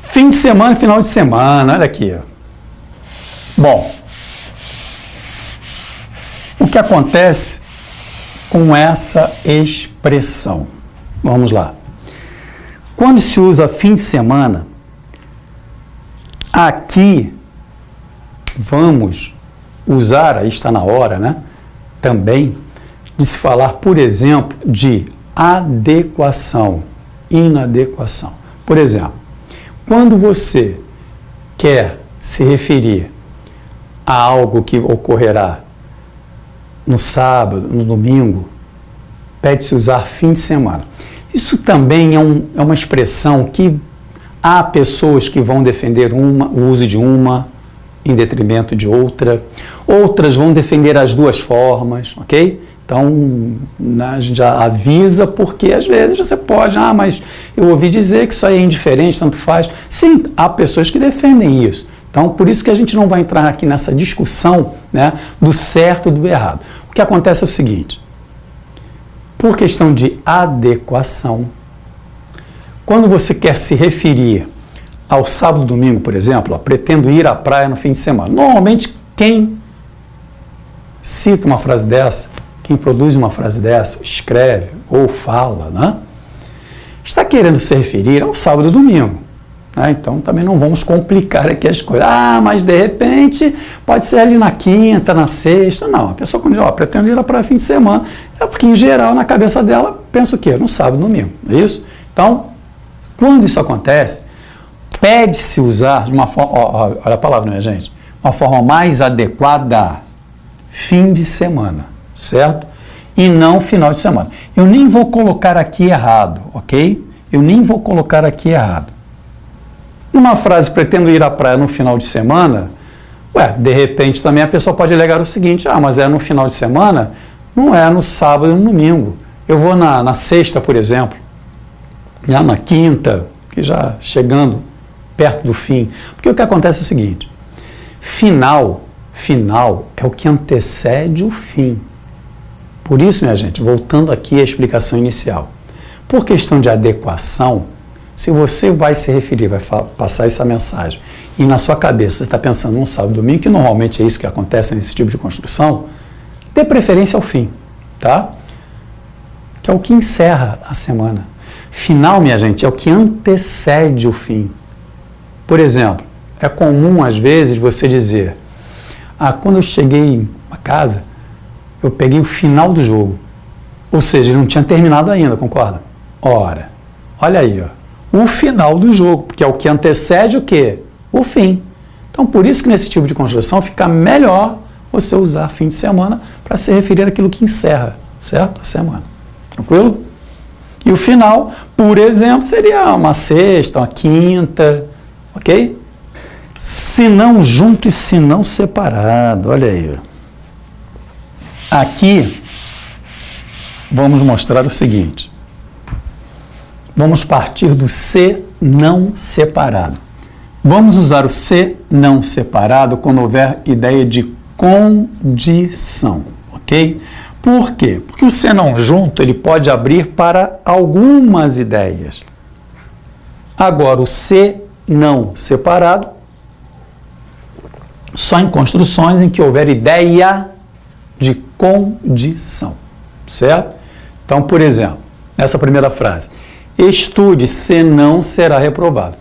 Fim de semana e final de semana, olha aqui. Bom, o que acontece com essa expressão? Vamos lá. Quando se usa fim de semana, aqui vamos usar, aí está na hora, né? Também de se falar, por exemplo, de adequação, inadequação. Por exemplo, quando você quer se referir a algo que ocorrerá no sábado, no domingo, pede-se usar fim de semana. Isso também é uma expressão que há pessoas que vão defender o uso de uma em detrimento de outra, outras vão defender as duas formas, ok? Então, a gente já avisa, porque às vezes você pode, mas eu ouvi dizer que isso aí é indiferente, tanto faz. Sim, há pessoas que defendem isso. Então, por isso que a gente não vai entrar aqui nessa discussão, né, do certo e do errado. O que acontece é o seguinte, por questão de adequação, quando você quer se referir ao sábado e domingo, por exemplo, pretendo ir à praia no fim de semana. Normalmente, quem cita uma frase dessa, quem produz uma frase dessa, escreve ou fala, né, está querendo se referir ao sábado e domingo. Né? Então, também não vamos complicar aqui as coisas. Mas de repente, pode ser ali na quinta, na sexta. Não, a pessoa quando diz, pretendo ir à praia no fim de semana, é porque, em geral, na cabeça dela, pensa o quê? No sábado e domingo, não é isso? Então, quando isso acontece, pede-se usar de uma forma, olha a palavra, minha gente, uma forma mais adequada, fim de semana, certo? E não final de semana. Eu nem vou colocar aqui errado, ok? Eu nem vou colocar aqui errado. Numa frase, pretendo ir à praia no final de semana, de repente também a pessoa pode alegar o seguinte, mas é no final de semana, não é no sábado e no domingo. Eu vou na sexta, por exemplo, na quinta, que já chegando perto do fim. Porque o que acontece é o seguinte, final é o que antecede o fim. Por isso, minha gente, voltando aqui à explicação inicial, por questão de adequação, se você vai se referir, vai passar essa mensagem, e na sua cabeça você está pensando num sábado e domingo, que normalmente é isso que acontece nesse tipo de construção, dê preferência ao fim, tá? Que é o que encerra a semana. Final, minha gente, é o que antecede o fim. Por exemplo, é comum às vezes você dizer, quando eu cheguei a casa, eu peguei o final do jogo. Ou seja, ele não tinha terminado ainda, concorda? Ora, olha aí, o final do jogo, porque é o que antecede o quê? O fim. Então, por isso que nesse tipo de construção fica melhor você usar fim de semana para se referir àquilo que encerra, certo? A semana. Tranquilo? E o final, por exemplo, seria uma sexta, uma quinta, ok? Se não junto e se não separado, olha aí. Aqui, vamos mostrar o seguinte. Vamos partir do se não separado. Vamos usar o se não separado quando houver ideia de condição, ok? Por quê? Porque o se não junto, ele pode abrir para algumas ideias. Agora, o se não separado, só em construções em que houver ideia de condição, certo? Então, por exemplo, nessa primeira frase, estude, senão será reprovado.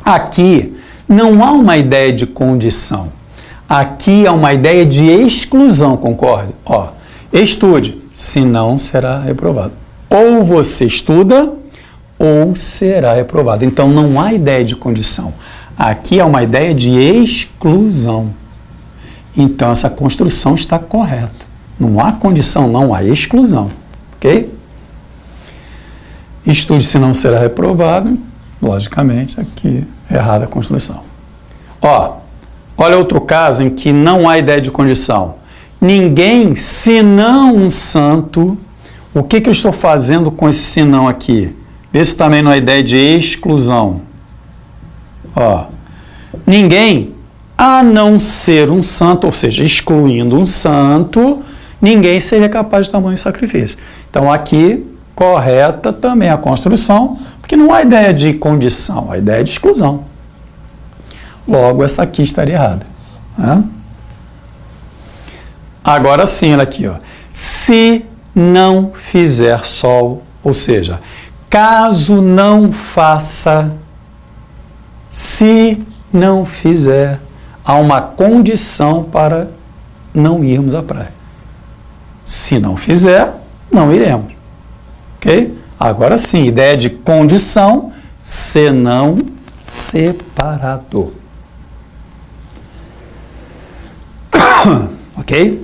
Aqui não há uma ideia de condição. Aqui há uma ideia de exclusão, concorda? Estude, senão será reprovado. Ou você estuda, ou será reprovado. Então não há ideia de condição. Aqui há uma ideia de exclusão. Então essa construção está correta. Não há condição, não há exclusão. Ok? Estude, senão será reprovado. Logicamente, aqui é errada a construção. Olha outro caso em que não há ideia de condição. Ninguém, senão um santo. O que eu estou fazendo com esse senão aqui? Vê se também não há ideia de exclusão. Ninguém, a não ser um santo, ou seja, excluindo um santo, ninguém seria capaz de tamanho sacrifício. Então, aqui, correta também a construção, Porque não há ideia de condição, há ideia de exclusão. Logo, essa aqui estaria errada. Né? Agora sim, olha aqui, ó. Se não fizer sol, ou seja, caso não faça, se não fizer, há uma condição para não irmos à praia. Se não fizer, não iremos. Ok? Agora sim, ideia de condição, senão separado. Ok?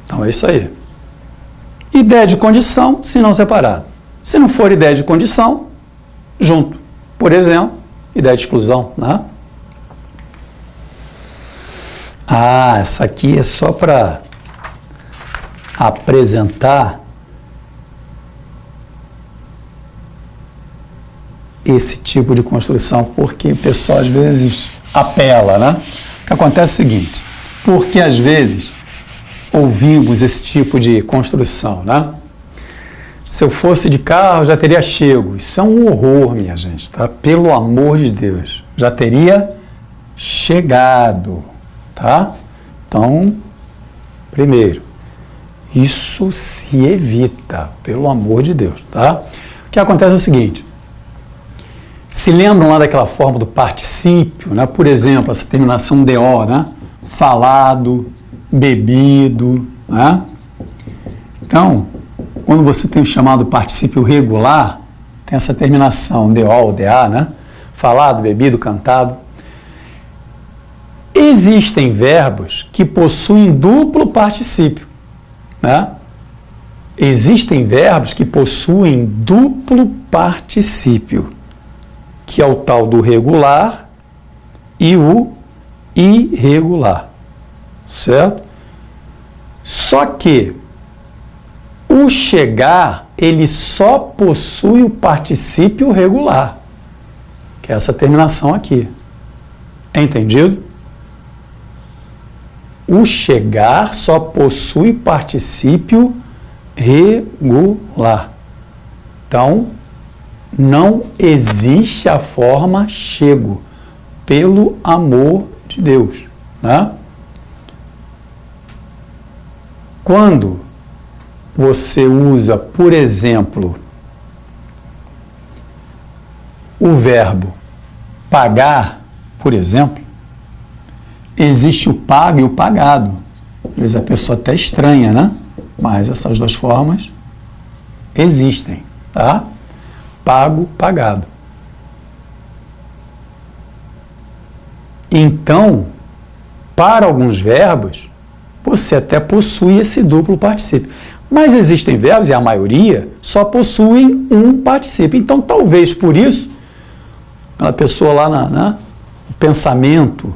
Então é isso aí. Ideia de condição, se não separado. Se não for ideia de condição, junto. Por exemplo, ideia de exclusão, né? Ah, essa aqui é só para apresentar esse tipo de construção, porque o pessoal às vezes apela, né? O que acontece é o seguinte, porque às vezes ouvimos esse tipo de construção, né? Se eu fosse de carro, já teria chego. Isso é um horror, minha gente, tá? Pelo amor de Deus. Já teria chegado, tá? Então, primeiro, isso se evita, pelo amor de Deus, tá? O que acontece é o seguinte, se lembram lá daquela forma do particípio, né? Por exemplo, essa terminação DO, né? Falado, bebido, né? Então, quando você tem o chamado particípio regular, tem essa terminação DO ou DA, né? Falado, bebido, cantado. Existem verbos que possuem duplo particípio, né? Existem verbos que possuem duplo particípio, que é o tal do regular e o irregular, certo? Só que o chegar, ele só possui o particípio regular, que é essa terminação aqui. É entendido? O chegar só possui particípio regular. Então, não existe a forma chego, pelo amor de Deus, né? Quando você usa, por exemplo, o verbo pagar, por exemplo, existe o pago e o pagado. Às vezes a pessoa até estranha, né? Mas essas duas formas existem, tá? Pago, pagado. Então, para alguns verbos, você até possui esse duplo particípio. Mas existem verbos, e a maioria, só possuem um particípio. Então, talvez por isso, a pessoa lá no pensamento,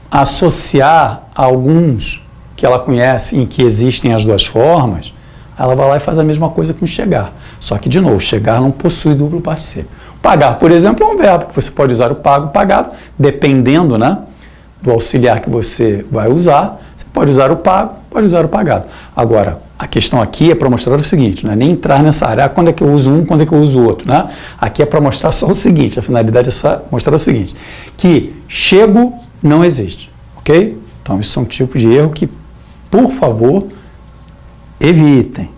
associar alguns que ela conhece em que existem as duas formas, ela vai lá e faz a mesma coisa com chegar. Só que, de novo, chegar não possui duplo particípio. Pagar, por exemplo, é um verbo que você pode usar o pago, pagado, dependendo, né, do auxiliar que você vai usar. Você pode usar o pago, pode usar o pagado. Agora, a questão aqui é para mostrar o seguinte, não é nem entrar nessa área, quando é que eu uso um, quando é que eu uso o outro, né? Aqui é para mostrar só o seguinte, a finalidade é só mostrar o seguinte, que chego não existe, ok? Então, isso é um tipo de erro que, por favor, evitem.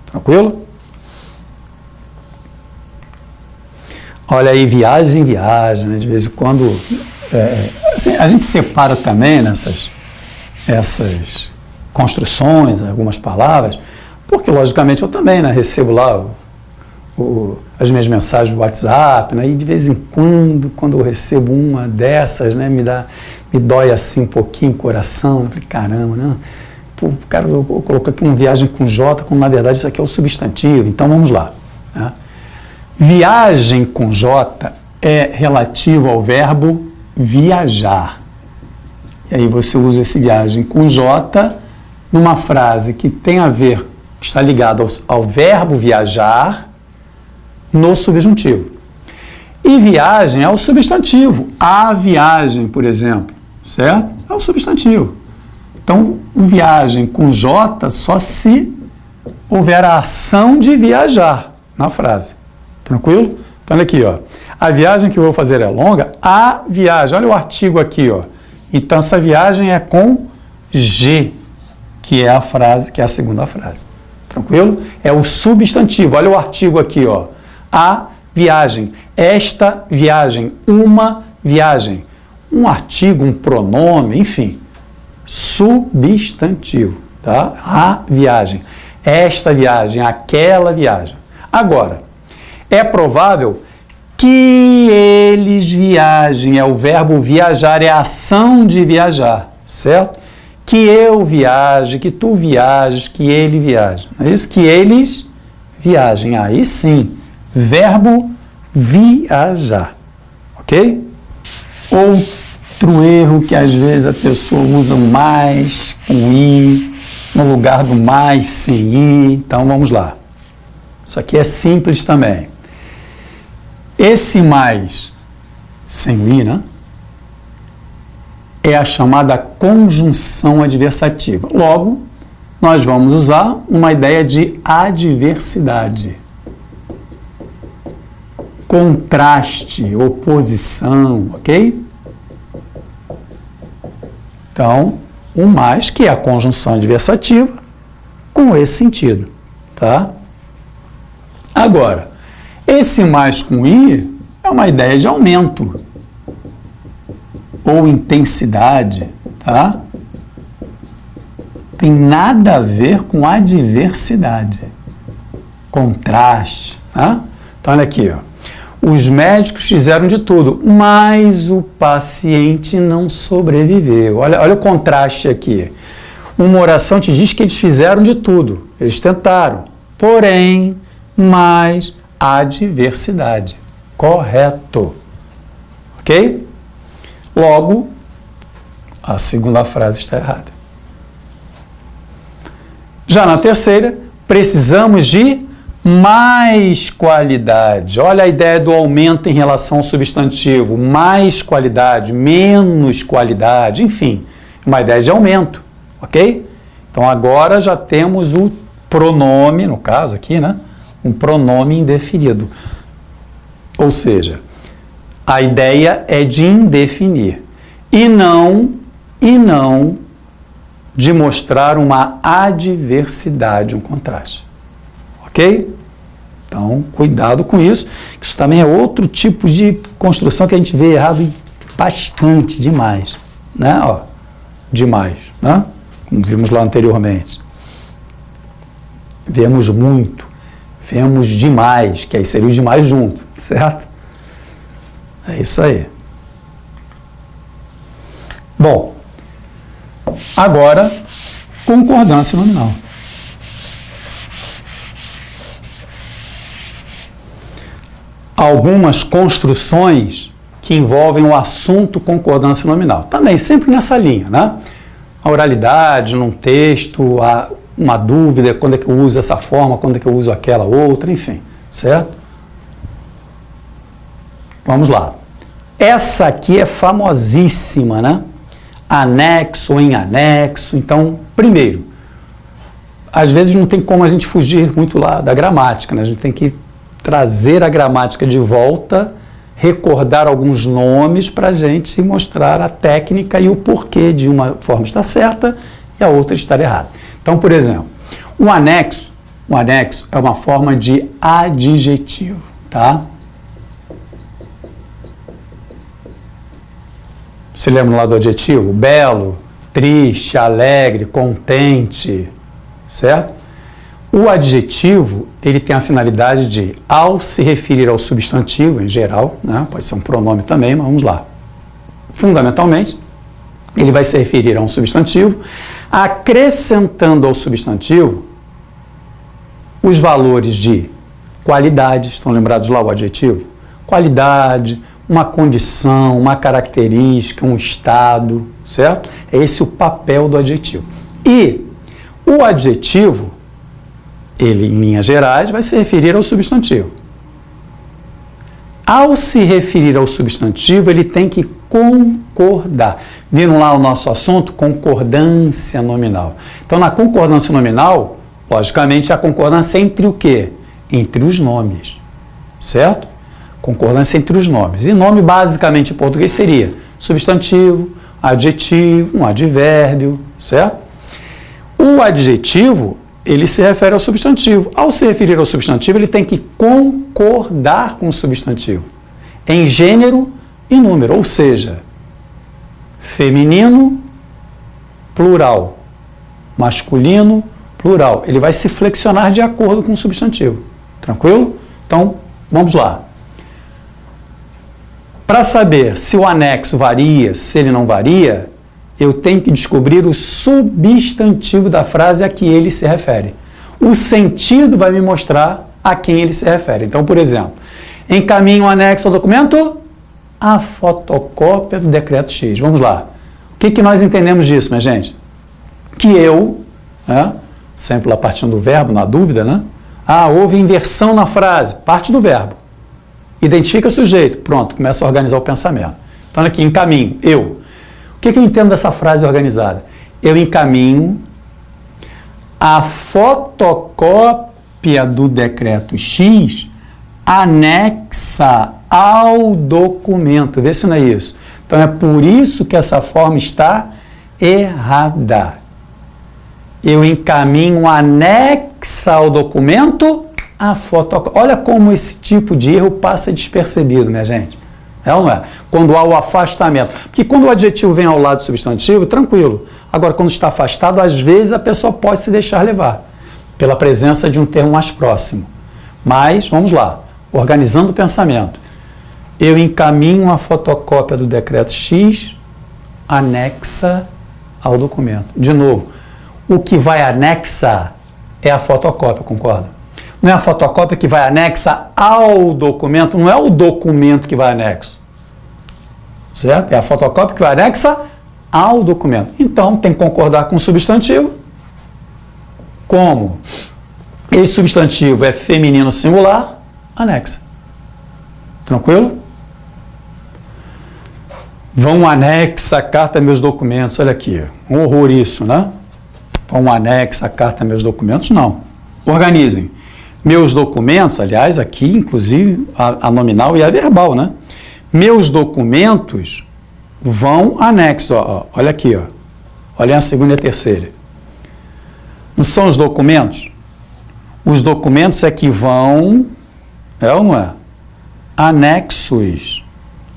Tranquilo? Olha aí, viagem, né? De vez em quando, assim, a gente separa também nessas essas construções, algumas palavras, porque, logicamente, eu também, né, recebo lá as minhas mensagens do WhatsApp, né, e de vez em quando eu recebo uma dessas, né, me dói assim um pouquinho o coração. Eu falei, caramba, né? Pô, cara, eu coloquei aqui uma viagem com J, quando na verdade isso aqui é o substantivo. Então vamos lá. Né? Viagem com J é relativo ao verbo viajar. E aí você usa esse viagem com J numa frase que tem a ver, está ligado ao verbo viajar no subjuntivo. E viagem é o substantivo. A viagem, por exemplo, certo? É o substantivo. Então, viagem com J só se houver a ação de viajar na frase. Tranquilo? Então, olha aqui, ó. A viagem que eu vou fazer é longa. A viagem, olha o artigo aqui, ó. Então, essa viagem é com G, que é a frase, que é a segunda frase. Tranquilo? É o substantivo. Olha o artigo aqui, ó. A viagem, esta viagem, uma viagem. Um artigo, um pronome, enfim. Substantivo, tá? A viagem, esta viagem, aquela viagem. Agora, é provável que eles viajem, é o verbo viajar, é a ação de viajar, certo? Que eu viaje, que tu viajes, que ele viaje. É isso? Que eles viajem. Aí sim, verbo viajar, ok? Outro erro que às vezes a pessoa usa o mais com i, no lugar do mais sem i. Então vamos lá. Isso aqui é simples também. Esse mais sem o i, né? É a chamada conjunção adversativa. Logo, nós vamos usar uma ideia de adversidade. Contraste, oposição, ok? Então, o mais, que é a conjunção adversativa, com esse sentido, tá? Agora, esse mais com i é uma ideia de aumento ou intensidade, tá? Tem nada a ver com adversidade, contraste, tá? Então, olha aqui, ó. Os médicos fizeram de tudo, mas o paciente não sobreviveu. Olha o contraste aqui. Uma oração te diz que eles fizeram de tudo, eles tentaram, porém, mais adversidade. Correto. Ok? Logo, a segunda frase está errada. Já na terceira, precisamos de mais qualidade. Olha a ideia do aumento em relação ao substantivo. Mais qualidade, menos qualidade, enfim, uma ideia de aumento, ok? Então agora já temos o pronome, no caso aqui, né? Um pronome indefinido. Ou seja, a ideia é de indefinir e não de mostrar uma adversidade, um contraste. Ok? Então, cuidado com isso. Isso também é outro tipo de construção que a gente vê errado bastante, demais. Né? Ó, demais, né? Como vimos lá anteriormente. Vemos muito, vemos demais, que aí seria o demais junto, certo? É isso aí. Bom, agora, concordância nominal. Algumas construções que envolvem o assunto concordância nominal. Também sempre nessa linha, né? A oralidade, num texto, uma dúvida, quando é que eu uso essa forma, quando é que eu uso aquela outra, enfim, certo? Vamos lá. Essa aqui é famosíssima, né? Anexo ou em anexo. Então, primeiro, às vezes não tem como a gente fugir muito lá da gramática, né? A gente tem que trazer a gramática de volta, recordar alguns nomes para a gente mostrar a técnica e o porquê de uma forma estar certa e a outra estar errada. Então, por exemplo, o anexo é uma forma de adjetivo, tá? Se lembra lá do adjetivo? Belo, triste, alegre, contente, certo? O adjetivo, ele tem a finalidade de, ao se referir ao substantivo, em geral, né, pode ser um pronome também, mas vamos lá. Fundamentalmente, ele vai se referir a um substantivo, acrescentando ao substantivo os valores de qualidade, estão lembrados lá o adjetivo? Qualidade, uma condição, uma característica, um estado, certo? É esse o papel do adjetivo. E o adjetivo, ele, em linhas gerais, vai se referir ao substantivo. Ao se referir ao substantivo, ele tem que concordar. Viram lá o nosso assunto? Concordância nominal. Então, na concordância nominal, logicamente, a concordância é entre o quê? Entre os nomes. certo? Concordância entre os nomes. E nome, basicamente, em português seria substantivo, adjetivo, um advérbio, certo? O adjetivo, ele se refere ao substantivo. Ao se referir ao substantivo, ele tem que concordar com o substantivo em gênero e número, ou seja, feminino, plural, masculino, plural. Ele vai se flexionar de acordo com o substantivo. Tranquilo? Então, vamos lá. Para saber se o anexo varia, se ele não varia, eu tenho que descobrir o substantivo da frase a que ele se refere. O sentido vai me mostrar a quem ele se refere. Então, por exemplo, encaminho um anexo ao documento, a fotocópia do decreto X. Vamos lá. O que nós entendemos disso, minha gente? Que eu, sempre lá partindo do verbo, na dúvida, né? Houve inversão na frase, parte do verbo. Identifica o sujeito, pronto, começa a organizar o pensamento. Então, aqui, encaminho, eu. O que eu entendo dessa frase organizada? Eu encaminho a fotocópia do decreto X anexa ao documento. Vê se não é isso. Então, é por isso que essa forma está errada. Eu encaminho anexa ao documento a fotocópia. Olha como esse tipo de erro passa despercebido, minha gente. É ou não é? Quando há o afastamento. Porque quando o adjetivo vem ao lado do substantivo, tranquilo. Agora, quando está afastado, às vezes a pessoa pode se deixar levar pela presença de um termo mais próximo. Mas, vamos lá, organizando o pensamento. Eu encaminho a fotocópia do decreto X anexa ao documento. De novo, o que vai anexa é a fotocópia, concorda? Não é a fotocópia que vai anexa ao documento, não é o documento que vai anexo. Certo? É a fotocópia que vai anexa ao documento. Então, tem que concordar com o substantivo. Como esse substantivo é feminino singular, anexa. Tranquilo? Vão anexa a carta a meus documentos. Olha aqui, um horror isso, né? Vão anexa a carta a meus documentos? Não. Organizem. Meus documentos, aliás, aqui, inclusive, a nominal e a verbal, né? Meus documentos vão anexo. Olha aqui, ó. Olha a segunda e a terceira. Não são os documentos? Os documentos é que vão, ou não é? Anexos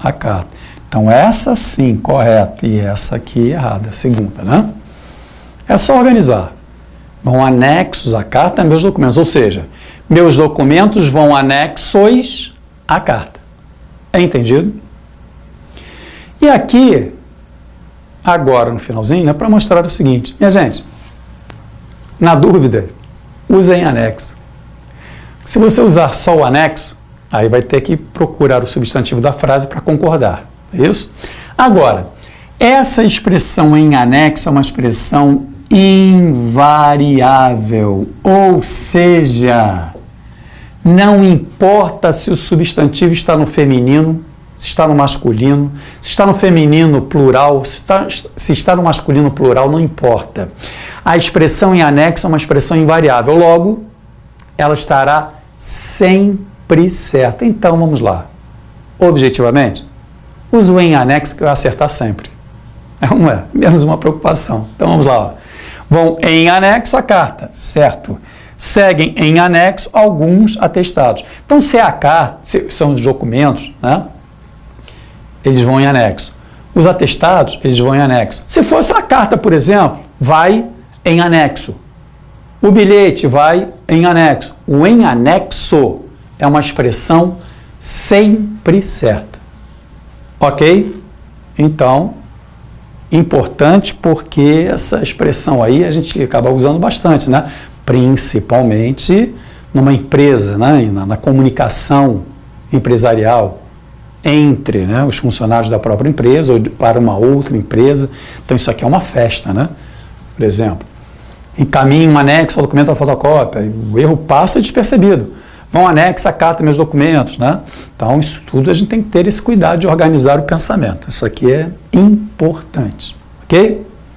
à carta. Então, essa sim, correta, e essa aqui errada, a segunda, né? É só organizar. Vão anexos à carta, meus documentos, ou seja, meus documentos vão anexos à carta. É entendido? E aqui, agora no finalzinho, é para mostrar o seguinte. Minha gente, na dúvida, usem anexo. Se você usar só o anexo, aí vai ter que procurar o substantivo da frase para concordar. É isso? Agora, essa expressão em anexo é uma expressão invariável, ou seja, não importa se o substantivo está no feminino, se está no masculino, se está no feminino plural, se está no masculino plural, não importa. A expressão em anexo é uma expressão invariável, logo, ela estará sempre certa. Então, vamos lá. Objetivamente, uso o em anexo que vai acertar sempre. Não é? Menos uma preocupação. Então, vamos lá. Ó. Vão em anexo à carta, certo? Seguem em anexo alguns atestados. Então, se é a carta, se são os documentos, né? Eles vão em anexo. Os atestados, eles vão em anexo. Se fosse a carta, por exemplo, vai em anexo. O bilhete vai em anexo. O em anexo é uma expressão sempre certa. Ok? Então, importante porque essa expressão aí a gente acaba usando bastante, né? Principalmente numa empresa, né? na comunicação empresarial entre, né, os funcionários da própria empresa ou para uma outra empresa. Então isso aqui é uma festa, né? Por exemplo, encaminho um anexo ao documento da fotocópia, o erro passa despercebido. Vão anexar a carta meus documentos, né? Então isso tudo a gente tem que ter esse cuidado de organizar o pensamento. Isso aqui é importante, ok?